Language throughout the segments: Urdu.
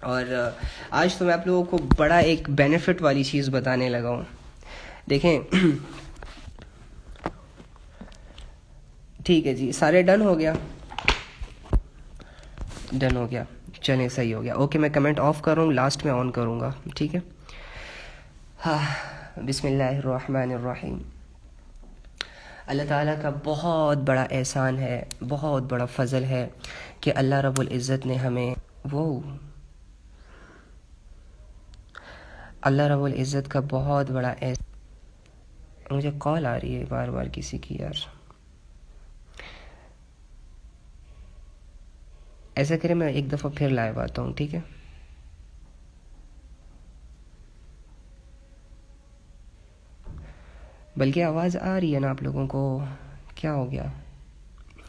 اور آج تو میں آپ لوگوں کو بڑا ایک بینیفٹ والی چیز بتانے لگا ہوں. دیکھیں ٹھیک ہے جی، سارے ڈن ہو گیا؟ ڈن ہو گیا، چلیں صحیح ہو گیا. اوکے میں کمنٹ آف کر رہا ہوں، لاسٹ میں آن کروں گا، ٹھیک ہے. ہاں، بسم اللہ الرحمن الرحیم. اللہ تعالیٰ کا بہت بڑا احسان ہے، بہت بڑا فضل ہے کہ اللہ رب العزت نے ہمیں اللہ رب العزت کا بہت بڑا مجھے کال آ رہی ہے بار بار کسی کی یار. ایسا کرے میں ایک دفعہ پھر لائیو آتا ہوں، ٹھیک ہے. بلکہ آواز آ رہی ہے نا آپ لوگوں کو؟ کیا ہو گیا؟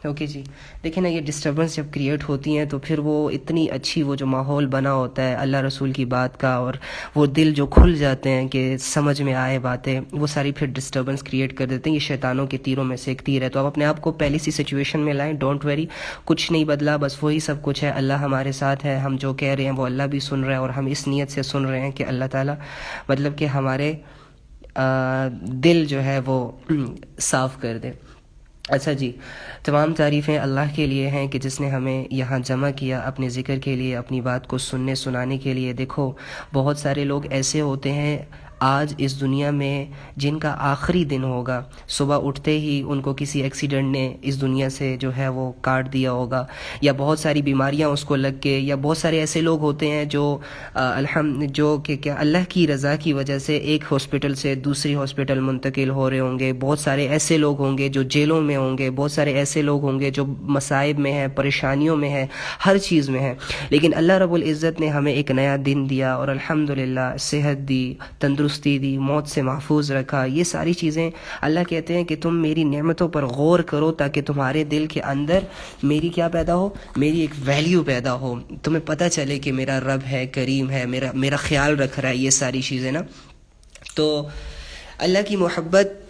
اوکے جی. دیکھیں نا، یہ ڈسٹربنس جب کریٹ ہوتی ہیں تو پھر وہ اتنی اچھی وہ جو ماحول بنا ہوتا ہے اللہ رسول کی بات کا، اور وہ دل جو کھل جاتے ہیں کہ سمجھ میں آئے باتیں، وہ ساری پھر ڈسٹربنس کریٹ کر دیتے ہیں. یہ شیطانوں کے تیروں میں سے ایک تیر ہے. تو آپ اپنے آپ کو پہلی سی سچویشن میں لائیں، ڈونٹ ویری، کچھ نہیں بدلا، بس وہی سب کچھ ہے. اللہ ہمارے ساتھ ہے، ہم جو کہہ رہے ہیں وہ اللہ بھی سن رہا ہے، اور ہم اس نیت سے سن رہے ہیں کہ اللہ تعالیٰ مطلب کہ ہمارے دل جو ہے وہ صاف کر دے. اچھا جی، تمام تعریفیں اللہ کے لیے ہیں کہ جس نے ہمیں یہاں جمع کیا اپنے ذکر کے لیے، اپنی بات کو سننے سنانے کے لیے. دیکھو بہت سارے لوگ ایسے ہوتے ہیں آج اس دنیا میں جن کا آخری دن ہوگا، صبح اٹھتے ہی ان کو کسی ایکسیڈنٹ نے اس دنیا سے جو ہے وہ کاٹ دیا ہوگا، یا بہت ساری بیماریاں اس کو لگ کے، یا بہت سارے ایسے لوگ ہوتے ہیں جو جو کہ کیا اللہ کی رضا کی وجہ سے ایک ہاسپٹل سے دوسری ہاسپٹل منتقل ہو رہے ہوں گے. بہت سارے ایسے لوگ ہوں گے جو جیلوں میں ہوں گے، بہت سارے ایسے لوگ ہوں گے جو مصائب میں ہیں، پریشانیوں میں ہیں، ہر چیز میں ہیں. لیکن اللہ رب العزت نے ہمیں ایک نیا دن دیا، اور الحمدللہ صحت دی، تندرستی دی، موت سے محفوظ رکھا. یہ ساری چیزیں اللہ کہتے ہیں کہ تم میری نعمتوں پر غور کرو تاکہ تمہارے دل کے اندر میری کیا پیدا ہو، میری ایک ویلیو پیدا ہو، تمہیں پتہ چلے کہ میرا رب ہے، کریم ہے، میرا خیال رکھ رہا ہے. یہ ساری چیزیں نا، تو اللہ کی محبت،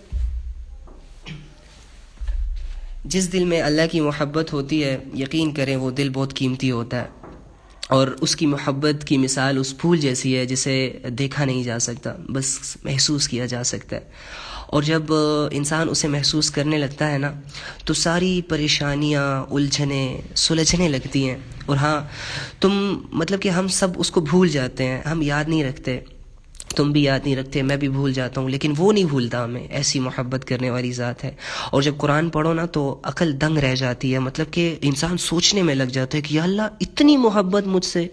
جس دل میں اللہ کی محبت ہوتی ہے یقین کریں وہ دل بہت قیمتی ہوتا ہے. اور اس کی محبت کی مثال اس پھول جیسی ہے جسے دیکھا نہیں جا سکتا، بس محسوس کیا جا سکتا ہے. اور جب انسان اسے محسوس کرنے لگتا ہے نا تو ساری پریشانیاں، الجھنیں سلجھنے لگتی ہیں. اور ہاں تم مطلب کہ ہم سب اس کو بھول جاتے ہیں، ہم یاد نہیں رکھتے، تم بھی یاد نہیں رکھتے، میں بھی بھول جاتا ہوں، لیکن وہ نہیں بھولتا ہمیں. ایسی محبت کرنے والی ذات ہے. اور جب قرآن پڑھو نا تو عقل دنگ رہ جاتی ہے، مطلب کہ انسان سوچنے میں لگ جاتا ہے کہ یا اللہ اتنی محبت مجھ سے،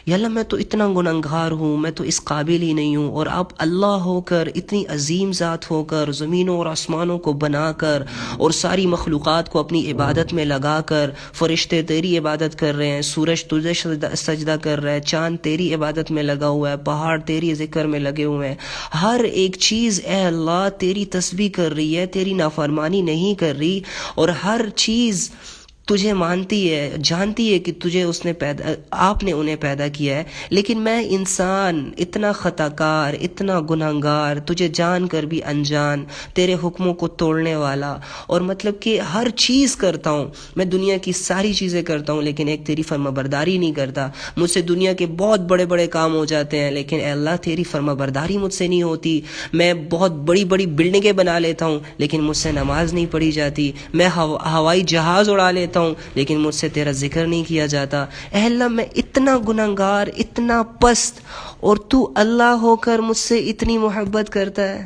یا اللہ میں تو اتنا گنہگار ہوں، میں تو اس قابل ہی نہیں ہوں، اور آپ اللہ ہو کر، اتنی عظیم ذات ہو کر، زمینوں اور آسمانوں کو بنا کر اور ساری مخلوقات کو اپنی عبادت میں لگا کر، فرشتے تیری عبادت کر رہے ہیں، سورج تجھے سجدہ کر رہا ہے، چاند تیری عبادت میں لگا ہوا ہے، پہاڑ تیری ذکر میں لگے ہوئے ہیں، ہر ایک چیز اے اللہ تیری تسبیح کر رہی ہے، تیری نافرمانی نہیں کر رہی، اور ہر چیز تجھے مانتی ہے، جانتی ہے کہ تجھے اس نے آپ نے انہیں پیدا کیا ہے. لیکن میں انسان اتنا خطا کار، اتنا گنہگار، تجھے جان کر بھی انجان، تیرے حکموں کو توڑنے والا، اور مطلب کہ ہر چیز کرتا ہوں میں، دنیا کی ساری چیزیں کرتا ہوں لیکن ایک تیری فرما برداری نہیں کرتا. مجھ سے دنیا کے بہت بڑے بڑے کام ہو جاتے ہیں لیکن اے اللہ تیری فرما برداری مجھ سے نہیں ہوتی. میں بہت بڑی بڑی بلڈنگیں بنا لیتا ہوں لیکن مجھ سے نماز نہیں پڑھی جاتی. میں ہوائی جہاز اڑا لیتا ہوں لیکن مجھ سے تیرا ذکر نہیں کیا جاتا. اے اللہ میں اتنا گنہگار، اتنا پست، اور تو اللہ ہو کر مجھ سے اتنی محبت کرتا ہے.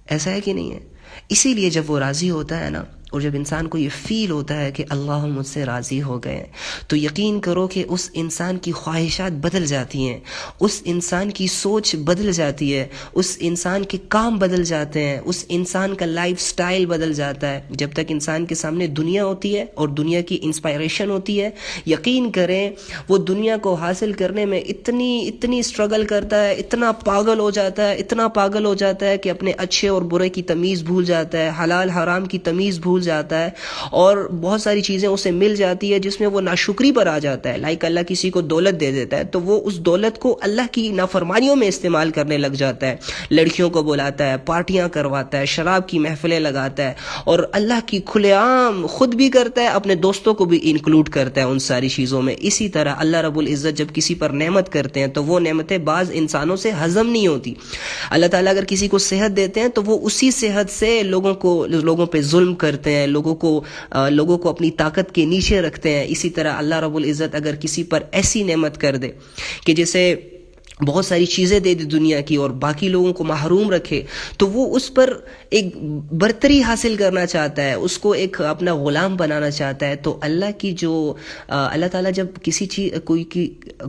ایسا ہے کہ نہیں ہے؟ اسی لیے جب وہ راضی ہوتا ہے نا، اور جب انسان کو یہ فیل ہوتا ہے کہ اللہ مجھ سے راضی ہو گئے، تو یقین کرو کہ اس انسان کی خواہشات بدل جاتی ہیں، اس انسان کی سوچ بدل جاتی ہے، اس انسان کے کام بدل جاتے ہیں، اس انسان کا لائف سٹائل بدل جاتا ہے. جب تک انسان کے سامنے دنیا ہوتی ہے اور دنیا کی انسپائریشن ہوتی ہے، یقین کریں وہ دنیا کو حاصل کرنے میں اتنی اسٹرگل کرتا ہے، اتنا پاگل ہو جاتا ہے کہ اپنے اچھے اور برے کی تمیز بھول جاتا ہے، حلال حرام کی تمیز بھول جاتا ہے اور بہت ساری چیزیں اسے مل جاتی ہے جس میں وہ ناشکری پر آ جاتا ہے. لائک اللہ کسی کو دولت دے دیتا ہے تو وہ اس دولت کو اللہ کی نافرمانیوں میں استعمال کرنے لگ جاتا ہے, لڑکیوں کو بلاتا ہے, پارٹیاں کرواتا ہے, شراب کی محفلیں لگاتا ہے, اور اللہ کی کھلے عام خود بھی کرتا ہے, اپنے دوستوں کو بھی انکلوڈ کرتا ہے ان ساری چیزوں میں. اسی طرح اللہ رب العزت جب کسی پر نعمت کرتے ہیں تو وہ نعمتیں بعض انسانوں سے ہضم نہیں ہوتی. اللہ تعالیٰ اگر کسی کو صحت دیتے ہیں تو وہ اسی صحت سے لوگوں پہ ظلم کرتے ہیں, لوگوں کو اپنی طاقت کے نیچے رکھتے ہیں. اسی طرح اللہ رب العزت اگر کسی پر ایسی نعمت کر دے کہ جیسے بہت ساری چیزیں دے دی دنیا کی اور باقی لوگوں کو محروم رکھے, تو وہ اس پر ایک برتری حاصل کرنا چاہتا ہے, اس کو ایک اپنا غلام بنانا چاہتا ہے. تو اللہ تعالیٰ جب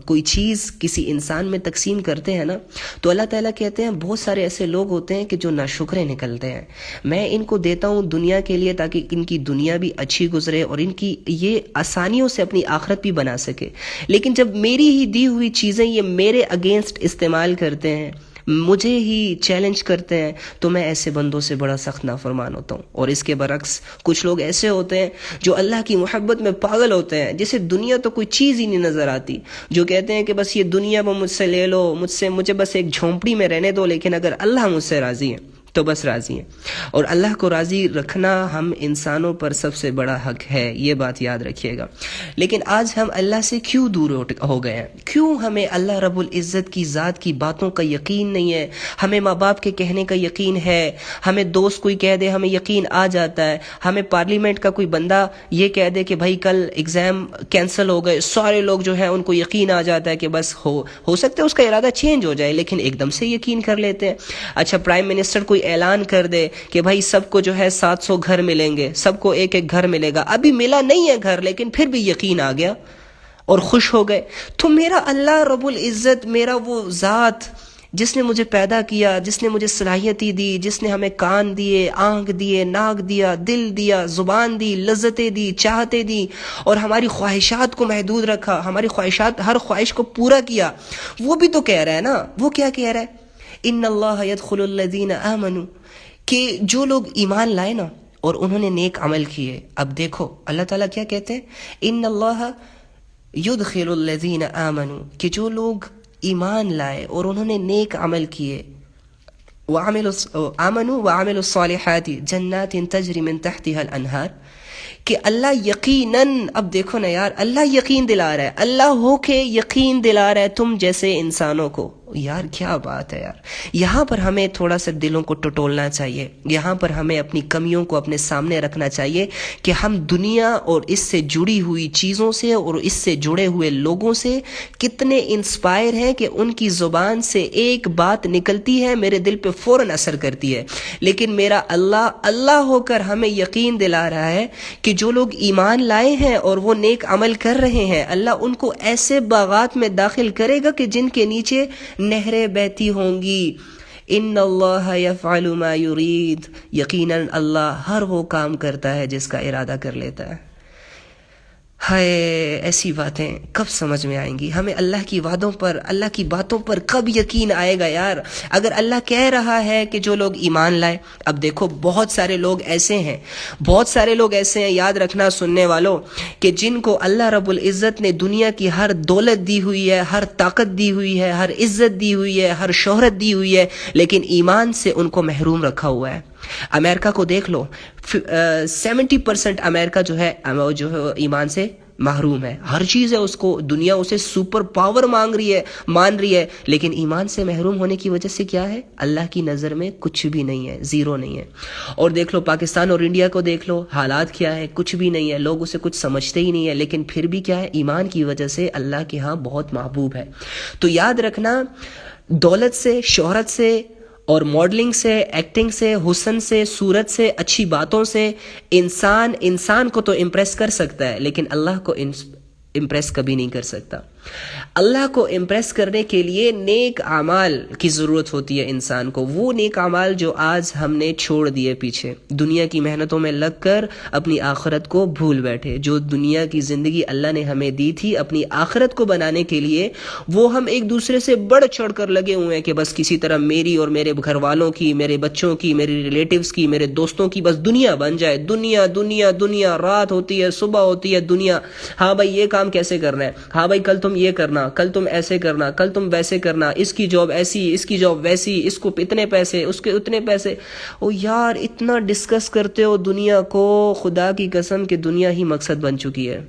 کوئی چیز کسی انسان میں تقسیم کرتے ہیں نا, تو اللہ تعالیٰ کہتے ہیں بہت سارے ایسے لوگ ہوتے ہیں کہ جو ناشکرے نکلتے ہیں. میں ان کو دیتا ہوں دنیا کے لیے تاکہ ان کی دنیا بھی اچھی گزرے اور ان کی یہ آسانیوں سے اپنی آخرت بھی بنا سکے. لیکن جب میری ہی دی ہوئی چیزیں یہ میرے اگینسٹ استعمال کرتے ہیں, مجھے ہی چیلنج کرتے ہیں, تو میں ایسے بندوں سے بڑا سخت نافرمان ہوتا ہوں. اور اس کے برعکس کچھ لوگ ایسے ہوتے ہیں جو اللہ کی محبت میں پاگل ہوتے ہیں, جسے دنیا تو کوئی چیز ہی نہیں نظر آتی, جو کہتے ہیں کہ بس یہ دنیا وہ مجھ سے لے لو, مجھے بس ایک جھونپڑی میں رہنے دو, لیکن اگر اللہ مجھ سے راضی ہے تو بس راضی ہیں. اور اللہ کو راضی رکھنا ہم انسانوں پر سب سے بڑا حق ہے, یہ بات یاد رکھیے گا. لیکن آج ہم اللہ سے کیوں دور ہو گئے ہیں؟ کیوں ہمیں اللہ رب العزت کی ذات کی باتوں کا یقین نہیں ہے؟ ہمیں ماں باپ کے کہنے کا یقین ہے, ہمیں دوست کوئی کہہ دے ہمیں یقین آ جاتا ہے, ہمیں پارلیمنٹ کا کوئی بندہ یہ کہہ دے کہ بھائی کل ایگزام کینسل ہو گئے, سارے لوگ جو ہیں ان کو یقین آ جاتا ہے کہ بس ہو سکتا ہے اس کا ارادہ چینج ہو جائے, لیکن ایک دم سے یقین کر لیتے ہیں. اچھا پرائم منسٹر کوئی اعلان کر دے کہ بھائی سب کو جو ہے 700 گھر ملیں گے, سب کو ایک گھر ملے گا, ابھی ملا نہیں ہے گھر لیکن پھر بھی یقین آ گیا اور خوش ہو گئے. تو میرا اللہ رب العزت, میرا وہ ذات جس نے مجھے پیدا کیا, جس نے مجھے صلاحیتی دی, جس نے ہمیں کان دیے, آنکھ دیے, ناک دیا, دل دیا, زبان دی, لذتیں دی, چاہتے دی, اور ہماری خواہشات کو محدود رکھا, ہماری خواہشات ہر خواہش کو پورا کیا, وہ بھی تو کہہ رہا ہے نا. وہ کیا کہہ رہا ہے؟ ان اللہ يدخل الذین آمنوا, کہ جو لوگ ایمان لائے نا اور انہوں نے نیک عمل کیے. اب دیکھو اللہ تعالیٰ کیا کہتے ہیں, ان اللہ یدخل الذین آمنوا, کہ جو لوگ ایمان لائے اور انہوں نے نیک عمل کیے, آمنوا وعملوا الصالحات جنات تجری من تحتها الانہار, کہ اللہ یقیناً, اب دیکھو نا یار, اللہ یقین دلا رہا ہے, اللہ ہو کے یقین دلا رہا ہے تم جیسے انسانوں کو. یار کیا بات ہے یار. یہاں پر ہمیں تھوڑا سا دلوں کو ٹٹولنا چاہیے, یہاں پر ہمیں اپنی کمیوں کو اپنے سامنے رکھنا چاہیے کہ ہم دنیا اور اس سے جڑی ہوئی چیزوں سے اور اس سے جڑے ہوئے لوگوں سے کتنے انسپائر ہیں کہ ان کی زبان سے ایک بات نکلتی ہے میرے دل پہ فوراً اثر کرتی ہے. لیکن میرا اللہ ہو کر ہمیں یقین دلا رہا ہے کہ جو لوگ ایمان لائے ہیں اور وہ نیک عمل کر رہے ہیں, اللہ ان کو ایسے باغات میں داخل کرے گا کہ جن کے نیچے نہریں بہتی ہوں گی. ان اللہ یفعل ما یرید, یقیناً اللہ ہر وہ کام کرتا ہے جس کا ارادہ کر لیتا ہے. ہائے ایسی باتیں کب سمجھ میں آئیں گی ہمیں؟ اللہ کی وعدوں پر, اللہ کی باتوں پر کب یقین آئے گا یار؟ اگر اللہ کہہ رہا ہے کہ جو لوگ ایمان لائے, اب دیکھو بہت سارے لوگ ایسے ہیں, یاد رکھنا سننے والوں, کہ جن کو اللہ رب العزت نے دنیا کی ہر دولت دی ہوئی ہے, ہر طاقت دی ہوئی ہے, ہر عزت دی ہوئی ہے, ہر شہرت دی ہوئی ہے, لیکن ایمان سے ان کو محروم رکھا ہوا ہے. امریکہ کو دیکھ لو, 70% امریکہ جو ہے ایمان سے محروم ہے. ہر چیز ہے اس کو, دنیا اسے سپر پاور مان رہی ہے, لیکن ایمان سے محروم ہونے کی وجہ سے کیا ہے؟ اللہ کی نظر میں کچھ بھی نہیں ہے, زیرو نہیں ہے. اور دیکھ لو پاکستان اور انڈیا کو دیکھ لو, حالات کیا ہے؟ کچھ بھی نہیں ہے, لوگ اسے کچھ سمجھتے ہی نہیں ہے, لیکن پھر بھی کیا ہے؟ ایمان کی وجہ سے اللہ کے ہاں بہت محبوب ہے. تو یاد رکھنا, دولت سے, شہرت سے اور ماڈلنگ سے, ایکٹنگ سے, حسن سے, صورت سے, اچھی باتوں سے انسان کو تو امپریس کر سکتا ہے, لیکن اللہ کو امپریس کبھی نہیں کر سکتا. اللہ کو امپریس کرنے کے لیے نیک اعمال کی ضرورت ہوتی ہے انسان کو. وہ نیک اعمال جو آج ہم نے چھوڑ دیے پیچھے, دنیا کی محنتوں میں لگ کر اپنی آخرت کو بھول بیٹھے. جو دنیا کی زندگی اللہ نے ہمیں دی تھی اپنی آخرت کو بنانے کے لیے, وہ ہم ایک دوسرے سے بڑھ چڑھ کر لگے ہوئے ہیں کہ بس کسی طرح میری اور میرے گھر والوں کی, میرے بچوں کی, میرے ریلیٹیوز کی, میرے دوستوں کی بس دنیا بن جائے. دنیا دنیا دنیا, رات ہوتی ہے صبح ہوتی ہے دنیا. ہاں بھائی یہ کام کیسے کرنا ہے, ہاں بھائی کل تم یہ کرنا, کل تم ایسے کرنا, کل تم ویسے کرنا, اس کی جاب ایسی, اس کی جاب ویسی, اس کو اتنے پیسے, اس کے اتنے پیسے. او یار اتنا ڈسکس کرتے ہو دنیا کو, خدا کی قسم کہ دنیا ہی مقصد بن چکی ہے.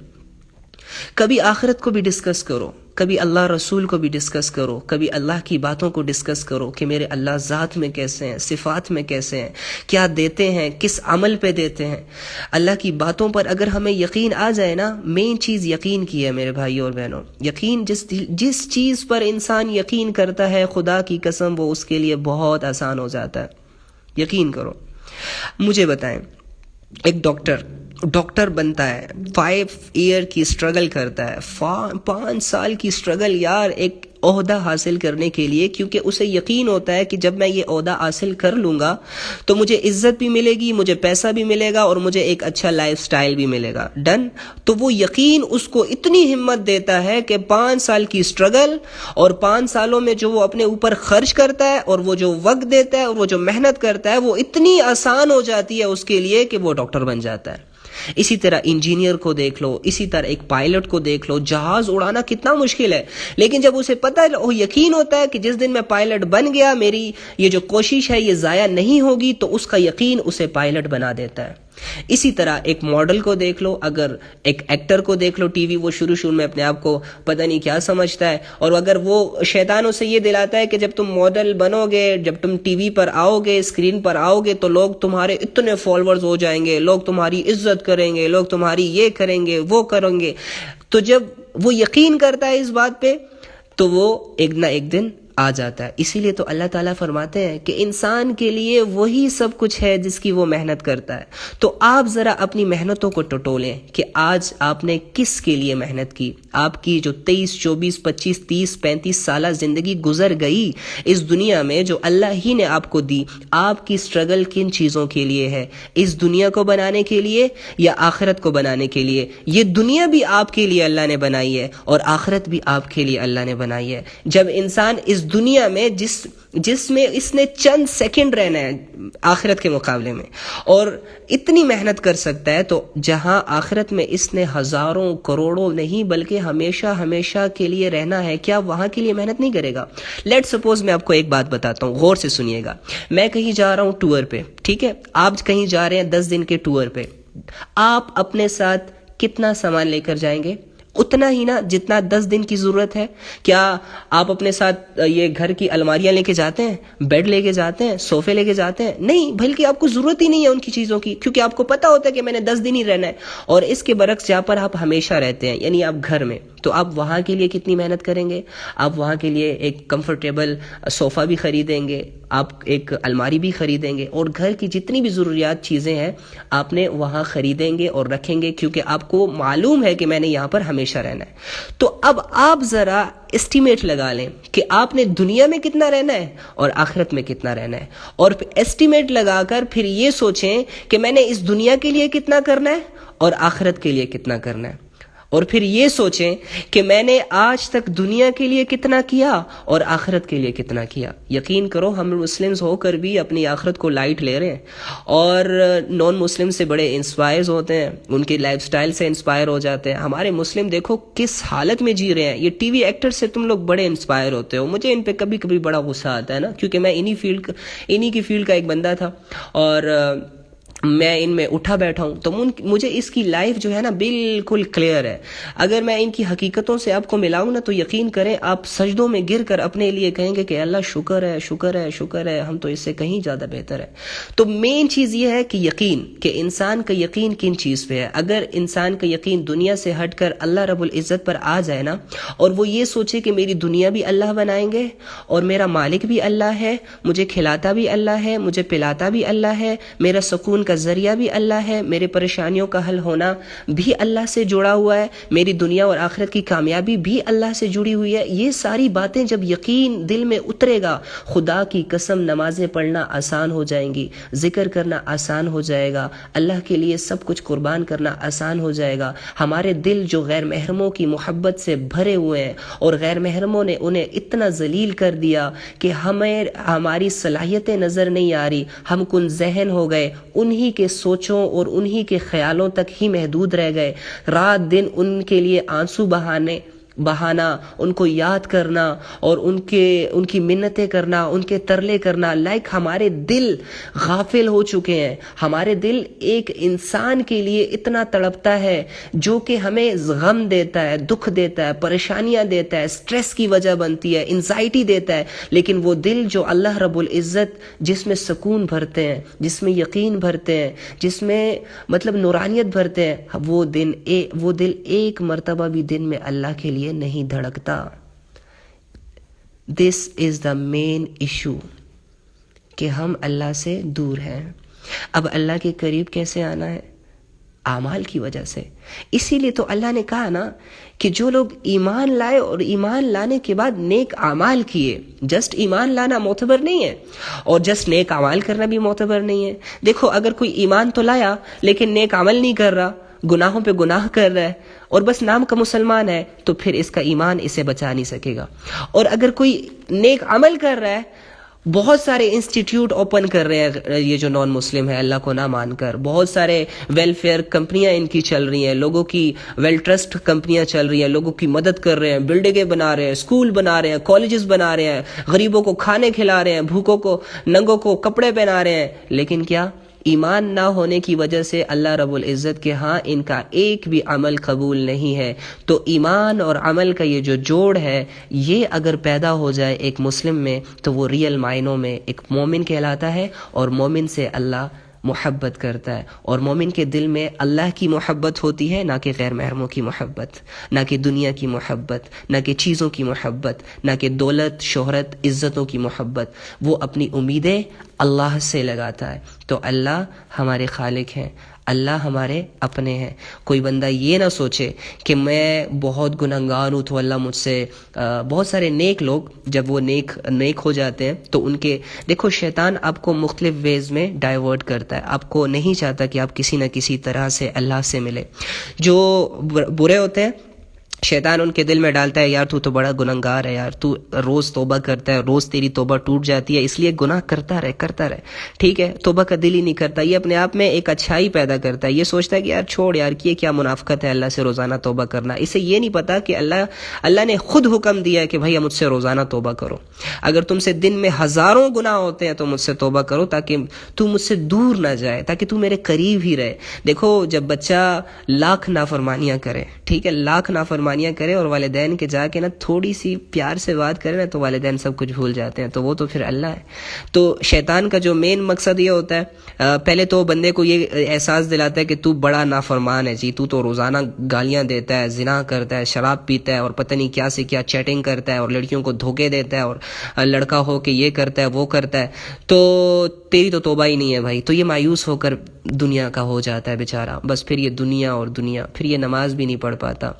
کبھی آخرت کو بھی ڈسکس کرو, کبھی اللہ رسول کو بھی ڈسکس کرو, کبھی اللہ کی باتوں کو ڈسکس کرو کہ میرے اللہ ذات میں کیسے ہیں, صفات میں کیسے ہیں, کیا دیتے ہیں, کس عمل پہ دیتے ہیں. اللہ کی باتوں پر اگر ہمیں یقین آ جائے نا, مین چیز یقین کی ہے میرے بھائی اور بہنوں. یقین جس چیز پر انسان یقین کرتا ہے, خدا کی قسم وہ اس کے لیے بہت آسان ہو جاتا ہے. یقین کرو. مجھے بتائیں, ایک ڈاکٹر بنتا ہے, 5 ایئر کی سٹرگل کرتا ہے, 5 سال کی سٹرگل یار ایک عہدہ حاصل کرنے کے لیے, کیونکہ اسے یقین ہوتا ہے کہ جب میں یہ عہدہ حاصل کر لوں گا تو مجھے عزت بھی ملے گی, مجھے پیسہ بھی ملے گا, اور مجھے ایک اچھا لائف سٹائل بھی ملے گا. ڈن. تو وہ یقین اس کو اتنی ہمت دیتا ہے کہ 5 سال کی سٹرگل اور 5 سالوں میں جو وہ اپنے اوپر خرچ کرتا ہے اور وہ جو وقت دیتا ہے اور وہ جو محنت کرتا ہے, وہ اتنی آسان ہو جاتی ہے اس کے لیے کہ وہ ڈاکٹر بن جاتا ہے. اسی طرح انجینئر کو دیکھ لو, اسی طرح ایک پائلٹ کو دیکھ لو. جہاز اڑانا کتنا مشکل ہے, لیکن جب اسے پتہ ہے, وہ یقین ہوتا ہے کہ جس دن میں پائلٹ بن گیا میری یہ جو کوشش ہے یہ ضائع نہیں ہوگی, تو اس کا یقین اسے پائلٹ بنا دیتا ہے. اسی طرح ایک ماڈل کو دیکھ لو, اگر ایک ایکٹر کو دیکھ لو ٹی وی, وہ شروع میں اپنے آپ کو پتہ نہیں کیا سمجھتا ہے, اور اگر وہ شیطان اسے یہ دلاتا ہے کہ جب تم ماڈل بنو گے, جب تم ٹی وی پر آؤ گے, اسکرین پر آؤ گے, تو لوگ تمہارے اتنے فالوورز ہو جائیں گے, لوگ تمہاری عزت کریں گے, لوگ تمہاری یہ کریں گے, وہ کریں گے. تو جب وہ یقین کرتا ہے اس بات پہ, تو وہ ایک نہ ایک دن آ جاتا ہے. اسی لیے تو اللہ تعالیٰ فرماتے ہیں کہ انسان کے لیے وہی سب کچھ ہے جس کی وہ محنت کرتا ہے. تو آپ ذرا اپنی محنتوں کو ٹٹولیں کہ آج آپ نے کس کے لیے محنت کی. آپ کی جو 23, 24, 25, 30, 35 سالہ زندگی گزر گئی اس دنیا میں, جو اللہ ہی نے آپ کو دی, آپ کی سٹرگل کن چیزوں کے لیے ہے؟ اس دنیا کو بنانے کے لیے یا آخرت کو بنانے کے لیے؟ یہ دنیا بھی آپ کے لیے اللہ نے بنائی ہے اور آخرت بھی آپ کے لیے اللہ نے بنائی ہے. جب انسان اس دنیا میں جس میں اس نے چند سیکنڈ رہنا ہے آخرت کے مقابلے میں, اور اتنی محنت کر سکتا ہے, تو جہاں آخرت میں اس نے ہزاروں کروڑوں نہیں بلکہ ہمیشہ کے لیے رہنا ہے, کیا وہاں کے لیے محنت نہیں کرے گا؟ لیٹ سپوز میں آپ کو ایک بات بتاتا ہوں, غور سے سنیے گا. میں کہیں جا رہا ہوں ٹور پہ, ٹھیک ہے, آپ کہیں جا رہے ہیں 10 دن کے ٹور پہ. آپ اپنے ساتھ کتنا سامان لے کر جائیں گے؟ اتنا ہی نا جتنا 10 دن کی ضرورت ہے. کیا آپ اپنے ساتھ یہ گھر کی الماریاں لے کے جاتے ہیں, بیڈ لے کے جاتے ہیں, صوفے لے کے جاتے ہیں؟ نہیں, بلکہ آپ کو ضرورت ہی نہیں ہے ان کی چیزوں کی, کیونکہ آپ کو پتا ہوتا ہے کہ میں نے 10 دن ہی رہنا ہے. اور اس کے برعکس جہاں پر آپ ہمیشہ رہتے ہیں, یعنی آپ گھر میں, تو آپ وہاں کے لیے کتنی محنت کریں گے؟ آپ وہاں کے لیے ایک کمفرٹیبل صوفہ بھی خریدیں گے, آپ ایک الماری بھی خریدیں گے, اور گھر کی جتنی بھی ضروریات چیزیں ہیں آپ نے وہاں خریدیں گے اور رکھیں گے, کیونکہ آپ کو معلوم ہے کہ میں نے یہاں پر ہمیشہ رہنا ہے. تو اب آپ ذرا اسٹیمیٹ لگا لیں کہ آپ نے دنیا میں کتنا رہنا ہے اور آخرت میں کتنا رہنا ہے, اور اسٹیمیٹ لگا کر پھر یہ سوچیں کہ میں نے اس دنیا کے لیے کتنا کرنا ہے اور آخرت کے لیے کتنا کرنا ہے. اور پھر یہ سوچیں کہ میں نے آج تک دنیا کے لیے کتنا کیا اور آخرت کے لیے کتنا کیا. یقین کرو ہم مسلمز ہو کر بھی اپنی آخرت کو لائٹ لے رہے ہیں, اور نان مسلم سے بڑے انسپائرز ہوتے ہیں, ان کے لائف سٹائل سے انسپائر ہو جاتے ہیں. ہمارے مسلم دیکھو کس حالت میں جی رہے ہیں. یہ ٹی وی ایکٹر سے تم لوگ بڑے انسپائر ہوتے ہو. مجھے ان پہ کبھی کبھی بڑا غصہ آتا ہے نا, کیونکہ میں انہی کی فیلڈ کا ایک بندہ تھا, اور میں ان میں اٹھا بیٹھا ہوں. تو مجھے اس کی لائف جو ہے نا بالکل کلیئر ہے. اگر میں ان کی حقیقتوں سے آپ کو ملاؤں نا, تو یقین کریں آپ سجدوں میں گر کر اپنے لیے کہیں گے کہ اللہ شکر ہے, شکر ہے, شکر ہے, ہم تو اس سے کہیں زیادہ بہتر ہے. تو مین چیز یہ ہے کہ یقین, کہ انسان کا یقین کن چیز پہ ہے. اگر انسان کا یقین دنیا سے ہٹ کر اللہ رب العزت پر آ جائے نا, اور وہ یہ سوچے کہ میری دنیا بھی اللہ بنائیں گے, اور میرا مالک بھی اللہ ہے, مجھے کھلاتا بھی اللہ ہے, مجھے پلاتا بھی اللہ ہے, میرا سکون کا ذریعہ بھی اللہ ہے، میرے پریشانیوں کا حل ہونا بھی اللہ سے جڑا ہوا ہے، میری دنیا اور آخرت کی کامیابی بھی اللہ سے جڑی ہوئی ہے. یہ ساری باتیں جب یقین دل میں اترے گا، خدا کی قسم نمازیں پڑھنا آسان ہو جائیں گی، ذکر کرنا آسان ہو جائے گا، اللہ کے لیے سب کچھ قربان کرنا آسان ہو جائے گا. ہمارے دل جو غیر محرموں کی محبت سے بھرے ہوئے ہیں اور غیر محرموں نے انہیں اتنا ذلیل کر دیا کہ ہماری صلاحیتیں نظر نہیں آ رہی، ہم کن ذہن ہو گئے، انہی کے سوچوں اور انہی کے خیالوں تک ہی محدود رہ گئے. رات دن ان کے لیے آنسو بہانا، ان کو یاد کرنا اور ان کی منتیں کرنا، ان کے ترلے کرنا، ہمارے دل غافل ہو چکے ہیں. ہمارے دل ایک انسان کے لیے اتنا تڑپتا ہے جو کہ ہمیں غم دیتا ہے، دکھ دیتا ہے، پریشانیاں دیتا ہے، سٹریس کی وجہ بنتی ہے، انزائٹی دیتا ہے، لیکن وہ دل جو اللہ رب العزت جس میں سکون بھرتے ہیں، جس میں یقین بھرتے ہیں، جس میں نورانیت بھرتے ہیں، وہ دل ایک مرتبہ بھی دن میں اللہ کے لیے نہیں دھڑکتا. This is the main issue کہ ہم اللہ سے دور ہیں. اب اللہ کے قریب کیسے آنا ہے؟ اعمال کی وجہ سے. اسی لیے تو اللہ نے کہا نا کہ جو لوگ ایمان لائے اور ایمان لانے کے بعد نیک اعمال کیے. جسٹ ایمان لانا معتبر نہیں ہے اور جسٹ نیک اعمال کرنا بھی معتبر نہیں ہے. دیکھو اگر کوئی ایمان تو لایا لیکن نیک عمل نہیں کر رہا، گناہوں پہ گناہ کر رہا ہے اور بس نام کا مسلمان ہے، تو پھر اس کا ایمان اسے بچا نہیں سکے گا. اور اگر کوئی نیک عمل کر رہا ہے، بہت سارے انسٹیٹیوٹ اوپن کر رہے ہیں یہ جو نان مسلم ہے اللہ کو نہ مان کر، بہت سارے ویلفیئر کمپنیاں ان کی چل رہی ہیں، لوگوں کی ویل ٹرسٹ کمپنیاں چل رہی ہیں، لوگوں کی مدد کر رہے ہیں، بلڈنگیں بنا رہے ہیں، اسکول بنا رہے ہیں، کالجز بنا رہے ہیں، غریبوں کو کھانے کھلا رہے ہیں، بھوکوں کو ننگوں کو کپڑے پہنا رہے ہیں. لیکن کیا ایمان نہ ہونے کی وجہ سے اللہ رب العزت کے ہاں ان کا ایک بھی عمل قبول نہیں ہے. تو ایمان اور عمل کا یہ جو جوڑ ہے، یہ اگر پیدا ہو جائے ایک مسلم میں تو وہ ریئل معنوں میں ایک مومن کہلاتا ہے، اور مومن سے اللہ محبت کرتا ہے. اور مومن کے دل میں اللہ کی محبت ہوتی ہے، نہ کہ غیر محرموں کی محبت، نہ کہ دنیا کی محبت، نہ کہ چیزوں کی محبت، نہ کہ دولت، شہرت، عزتوں کی محبت. وہ اپنی امیدیں اللہ سے لگاتا ہے. تو اللہ ہمارے خالق ہیں، اللہ ہمارے اپنے ہیں. کوئی بندہ یہ نہ سوچے کہ میں بہت گنہگار ہوں تو اللہ مجھ سے بہت سارے نیک لوگ جب وہ نیک ہو جاتے ہیں تو ان کے دیکھو شیطان آپ کو مختلف ویز میں ڈائیورٹ کرتا ہے. آپ کو نہیں چاہتا کہ آپ کسی نہ کسی طرح سے اللہ سے ملے. جو برے ہوتے ہیں شیطان ان کے دل میں ڈالتا ہے، یار تو بڑا گنہگار ہے، یار تو روز توبہ کرتا ہے، روز تیری توبہ ٹوٹ جاتی ہے، اس لیے گناہ کرتا رہے. ٹھیک ہے، توبہ کا دل ہی نہیں کرتا. یہ اپنے آپ میں ایک اچھائی پیدا کرتا ہے، یہ سوچتا ہے کہ یار چھوڑ یار، یہ کیا منافقت ہے اللہ سے روزانہ توبہ کرنا. اسے یہ نہیں پتا کہ اللہ نے خود حکم دیا ہے کہ بھائی مجھ سے روزانہ توبہ کرو. اگر تم سے دن میں ہزاروں گناہ ہوتے ہیں تو مجھ سے توبہ کرو، تاکہ تو مجھ سے دور نہ جائے، تاکہ تو میرے قریب ہی رہے. دیکھو جب بچہ لاکھ نافرمانیاں کرے، ٹھیک ہے، لاکھ نافرمانیاں کرے اور والدین کے جا کے نا تھوڑی سی پیار سے بات کرے نا تو والدین سب کچھ بھول جاتے ہیں. تو وہ تو پھر اللہ ہے. تو شیطان کا جو مین مقصد یہ ہوتا ہے، پہلے تو بندے کو یہ احساس دلاتا ہے کہ تو بڑا نافرمان ہے جی، تو روزانہ گالیاں دیتا ہے، زنا کرتا ہے، شراب پیتا ہے اور پتہ نہیں کیا سے کیا چیٹنگ کرتا ہے اور لڑکیوں کو دھوکے دیتا ہے اور لڑکا ہو کے یہ کرتا ہے وہ کرتا ہے، تو تیری تو توبہ ہی نہیں ہے بھائی. تو یہ مایوس ہو کر دنیا کا ہو جاتا ہے بیچارہ. بس پھر یہ دنیا اور دنیا، پھر یہ نماز بھی نہیں پڑھ پاتا.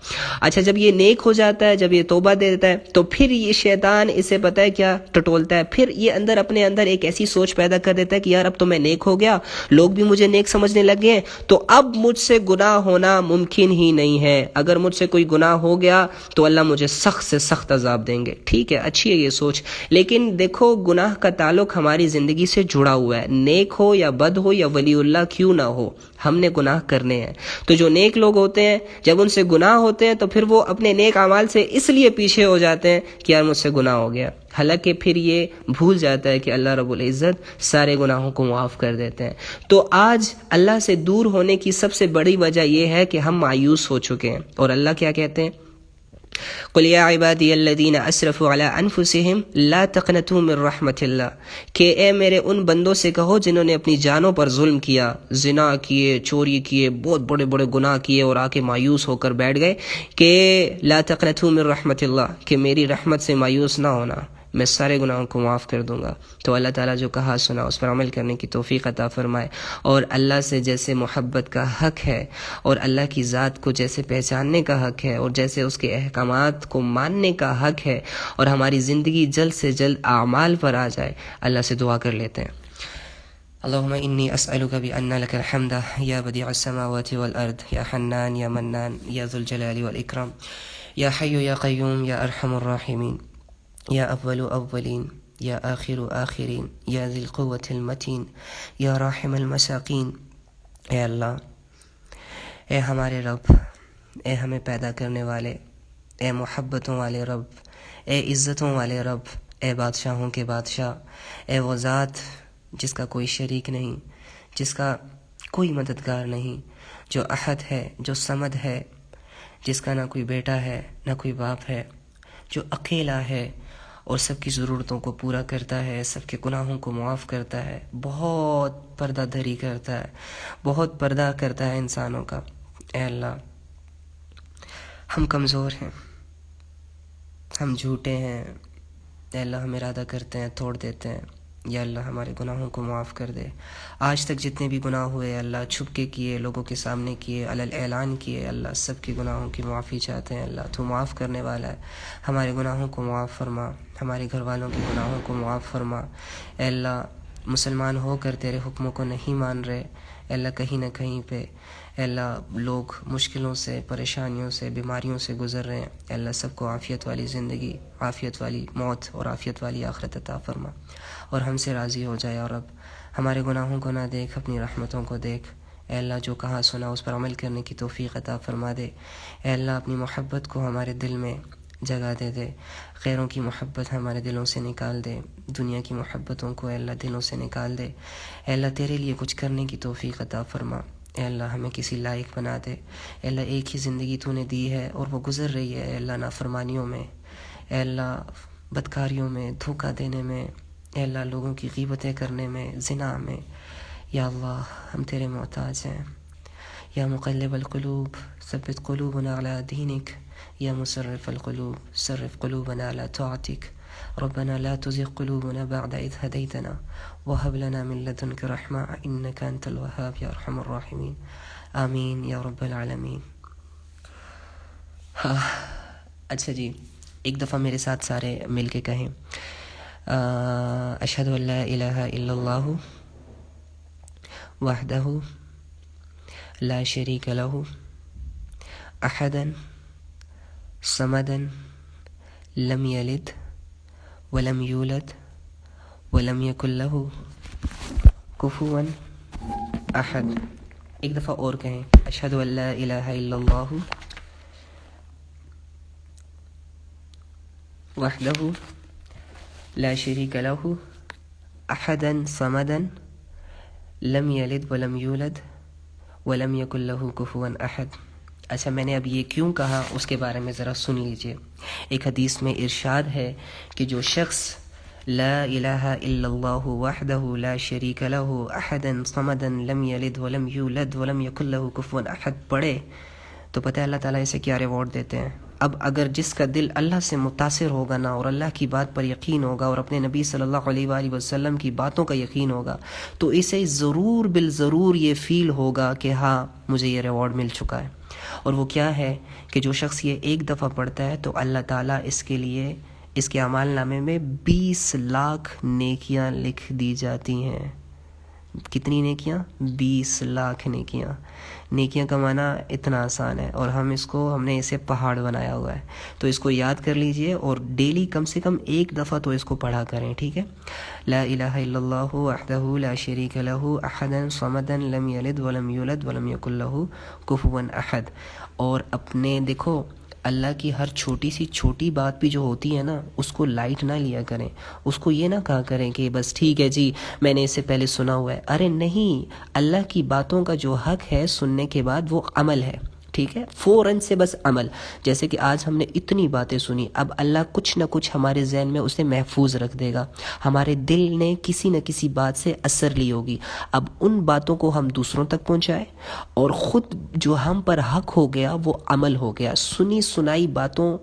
اچھا جب یہ نیک ہو جاتا ہے، جب یہ توبہ دے دیتا ہے، تو پھر یہ شیطان اسے پتہ ہے کیا ٹٹولتا ہے، پھر یہ اپنے اندر ایک ایسی سوچ پیدا کر دیتا ہے کہ یار اب تو میں نیک ہو گیا، لوگ بھی مجھے نیک سمجھنے لگ گئے ہیں، تو اب مجھ سے گناہ ہونا ممکن ہی نہیں ہے. اگر مجھ سے کوئی گناہ ہو گیا تو اللہ مجھے سخت سے سخت عذاب دیں گے. ٹھیک ہے، اچھی ہے یہ سوچ، لیکن دیکھو گناہ کا تعلق ہماری زندگی سے جڑا ہوا ہے. نیک ہو یا بد ہو یا ولی اللہ کیوں نہ ہو، ہم نے گناہ کرنے ہیں. تو جو نیک لوگ ہوتے ہیں جب ان سے گناہ ہوتے ہیں تو پھر وہ اپنے نیک اعمال سے اس لیے پیچھے ہو جاتے ہیں کہ یار مجھ سے گناہ ہو گیا، حالانکہ پھر یہ بھول جاتا ہے کہ اللہ رب العزت سارے گناہوں کو معاف کر دیتے ہیں. تو آج اللہ سے دور ہونے کی سب سے بڑی وجہ یہ ہے کہ ہم مایوس ہو چکے ہیں. اور اللہ کیا کہتے ہیں، قل یا عبادی الذین اسرفوا علی انفسہم لا تقنطوا من رحمت اللہ، کہ اے میرے ان بندوں سے کہو جنہوں نے اپنی جانوں پر ظلم کیا، زنا کیے، چوری کیے، بہت بڑے بڑے گناہ کیے اور آ کے مایوس ہو کر بیٹھ گئے، کہ لا تقنطوا من رحمت اللہ، کہ میری رحمت سے مایوس نہ ہونا، میں سارے گناہوں کو معاف کر دوں گا۔ تو اللہ تعالیٰ جو کہا سنا اس پر عمل کرنے کی توفیق عطا فرمائے، اور اللہ سے جیسے محبت کا حق ہے، اور اللہ کی ذات کو جیسے پہچاننے کا حق ہے، اور جیسے اس کے احکامات کو ماننے کا حق ہے، اور ہماری زندگی جلد سے جلد اعمال پر آ جائے، اللہ سے دعا کر لیتے ہیں۔ اللهم إني أسألك بأن لك الحمد يا بديع السماوات والأرض يا حنان يا منان يا ذو الجلال والإكرام يا حي يا قيوم يا أرحم الراحمين يا أول أولين يا آخر آخرين يا ذي القوة المتين يا راحم المساقين۔ اے اللہ، اے ہمارے رب، اے ہمیں پیدا کرنے والے، اے محبتوں والے رب، اے عزتوں والے رب، اے بادشاہوں کے بادشاہ، اے وہ ذات جس کا کوئی شریک نہیں، جس کا کوئی مددگار نہیں، جو احد ہے، جو صمد ہے، جس کا نہ کوئی بیٹا ہے نہ کوئی باپ ہے، جو اکیلا ہے اور سب کی ضرورتوں کو پورا کرتا ہے، سب کے گناہوں کو معاف کرتا ہے، بہت پردہ دھری کرتا ہے، بہت پردہ کرتا ہے انسانوں کا۔ اے اللہ، ہم کمزور ہیں، ہم جھوٹے ہیں، اے اللہ ہم ارادہ کرتے ہیں توڑ دیتے ہیں، یا اللہ ہمارے گناہوں کو معاف کر دے۔ آج تک جتنے بھی گناہ ہوئے اللہ، چھپ کے کیے، لوگوں کے سامنے کیے، علل اعلان کیے، اللہ سب کے گناہوں کی معافی چاہتے ہیں۔ اللہ تو معاف کرنے والا ہے، ہمارے گناہوں کو معاف فرما، ہمارے گھر والوں کے گناہوں کو معاف فرما۔ اے اللہ، مسلمان ہو کر تیرے حکموں کو نہیں مان رہے، اے اللہ کہیں نہ کہیں پہ اے اللہ لوگ مشکلوں سے، پریشانیوں سے، بیماریوں سے گزر رہے ہیں، اے اللہ سب کو عافیت والی زندگی، عافیت والی موت اور عافیت والی آخرت عطا فرما، اور ہم سے راضی ہو جائے۔ اور اب ہمارے گناہوں کو نہ دیکھ، اپنی رحمتوں کو دیکھ۔ اے اللہ جو کہا سنا اس پر عمل کرنے کی توفیق عطا فرما دے۔ اے اللہ اپنی محبت کو ہمارے دل میں جگہ دے دے، غیروں کی محبت ہمارے دلوں سے نکال دے، دنیا کی محبتوں کو اے اللہ دلوں سے نکال دے۔ اے اللہ تیرے لیے کچھ کرنے کی توفیق عطا فرما۔ اے اللہ ہمیں کسی لائق بنا دے۔ اے اللہ ایک ہی زندگی تو نے دی ہے اور وہ گزر رہی ہے اے اللہ نافرمانیوں میں، اے اللہ بدکاریوں میں، دھوکہ دینے میں، اے اللہ لوگوں کی غیبتیں کرنے میں، زنا میں۔ یا اللہ ہم تیرے محتاج ہیں۔ یا مقلب القلوب ثبت قلوبنا على دینک، یا مصرف القلوب صرف قلوبنا على طاعتک۔ ربنا لا تزغ قلوبنا بعد إذ هديتنا وهب لنا من لدنك رحمة إنك أنت الوهاب يا أرحم الراحمين آمین یا رب العالمین۔ اچھا جی، ایک دفعہ میرے ساتھ سارے مل کے کہیں، اشہد ان لا الہ الا اللہ وحدہ لا شریک لہ احدا صمدا لم یلد ولم یولد ولم یکن لہ کفوا احد۔ ایک دفعہ اور کہیں، اشہد ان لا الہ الا اللہ وحدہ لا شریک لہ احدا صمدا لم یلد ولم یولد ولم یکن لہ کفوا احد۔ اچھا، میں نے اب یہ کیوں کہا اس کے بارے میں ذرا سن لیجئے۔ ایک حدیث میں ارشاد ہے کہ جو شخص لا الہ الا اللہ وحدہ لا شریک لہ احدا صمدا لم یلد ولم یولد ولم یکن لہ کفوا احد پڑھے تو پتہ ہے اللہ تعالیٰ اسے کیا ریوارڈ دیتے ہیں۔ اب اگر جس کا دل اللہ سے متاثر ہوگا نا، اور اللہ کی بات پر یقین ہوگا، اور اپنے نبی صلی اللہ علیہ وآلہ وسلم کی باتوں کا یقین ہوگا، تو اسے ضرور بالضرور یہ فیل ہوگا کہ ہاں مجھے یہ ریوارڈ مل چکا ہے۔ اور وہ کیا ہے کہ جو شخص یہ ایک دفعہ پڑھتا ہے تو اللہ تعالیٰ اس کے لیے اس کے اعمال نامے میں 20 لاکھ نیکیاں لکھ دی جاتی ہیں۔ کتنی نیکیاں؟ 20 لاکھ نیکیاں۔ نیکیاں کمانا اتنا آسان ہے، اور ہم نے اسے پہاڑ بنایا ہوا ہے۔ تو اس کو یاد کر لیجئے، اور ڈیلی کم سے کم ایک دفعہ تو اس کو پڑھا کریں، ٹھیک ہے؟ لا الہ الا اللہ وحدہ لا شریک لہ احدا صمدا لم یلد ولم یولد ولم یکن لہ کفوا احد۔ اور اپنے دیکھو، اللہ کی ہر چھوٹی سی چھوٹی بات بھی جو ہوتی ہے نا، اس کو لائٹ نہ لیا کریں، اس کو یہ نہ کہا کریں کہ بس ٹھیک ہے جی میں نے اس سے پہلے سنا ہوا ہے۔ ارے نہیں، اللہ کی باتوں کا جو حق ہے سننے کے بعد وہ عمل ہے، ٹھیک ہے؟ فوراً سے بس عمل۔ جیسے کہ آج ہم نے اتنی باتیں سنی، اب اللہ کچھ نہ کچھ ہمارے ذہن میں اسے محفوظ رکھ دے گا، ہمارے دل نے کسی نہ کسی بات سے اثر لی ہوگی، اب ان باتوں کو ہم دوسروں تک پہنچائیں، اور خود جو ہم پر حق ہو گیا وہ عمل ہو گیا۔ سنی سنائی باتوں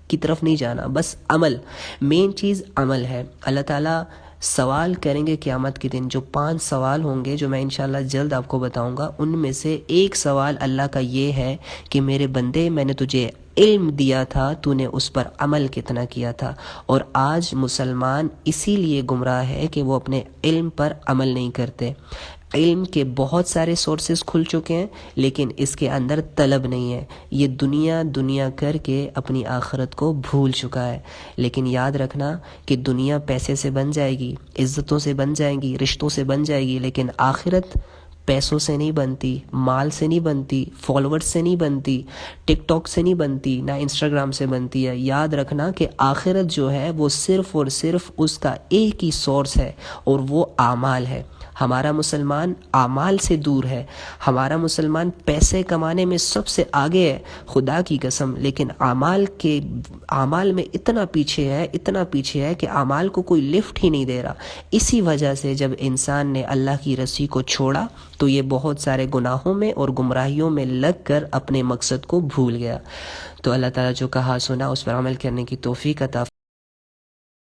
کی طرف نہیں جانا، بس عمل، مین چیز عمل ہے۔ اللہ تعالیٰ سوال کریں گے قیامت کے دن، جو 5 سوال ہوں گے جو میں انشاءاللہ جلد آپ کو بتاؤں گا، ان میں سے ایک سوال اللہ کا یہ ہے کہ میرے بندے، میں نے تجھے علم دیا تھا، تو نے اس پر عمل کتنا کیا تھا؟ اور آج مسلمان اسی لیے گمراہ ہے کہ وہ اپنے علم پر عمل نہیں کرتے۔ علم کے بہت سارے سورسز کھل چکے ہیں لیکن اس کے اندر طلب نہیں ہے، یہ دنیا کر کے اپنی آخرت کو بھول چکا ہے۔ لیکن یاد رکھنا کہ دنیا پیسے سے بن جائے گی، عزتوں سے بن جائے گی، رشتوں سے بن جائے گی، لیکن آخرت پیسوں سے نہیں بنتی، مال سے نہیں بنتی، فالوورز سے نہیں بنتی، ٹک ٹاک سے نہیں بنتی، نہ انسٹاگرام سے بنتی ہے۔ یاد رکھنا کہ آخرت جو ہے وہ صرف اور صرف اس کا ایک ہی سورس ہے اور وہ اعمال ہے۔ ہمارا مسلمان اعمال سے دور ہے، ہمارا مسلمان پیسے کمانے میں سب سے آگے ہے، خدا کی قسم، لیکن اعمال میں اتنا پیچھے ہے کہ اعمال کو کوئی لفٹ ہی نہیں دے رہا۔ اسی وجہ سے جب انسان نے اللہ کی رسی کو چھوڑا تو یہ بہت سارے گناہوں میں اور گمراہیوں میں لگ کر اپنے مقصد کو بھول گیا۔ تو اللہ تعالیٰ جو کہا سنا اس پر عمل کرنے کی توفیق عطا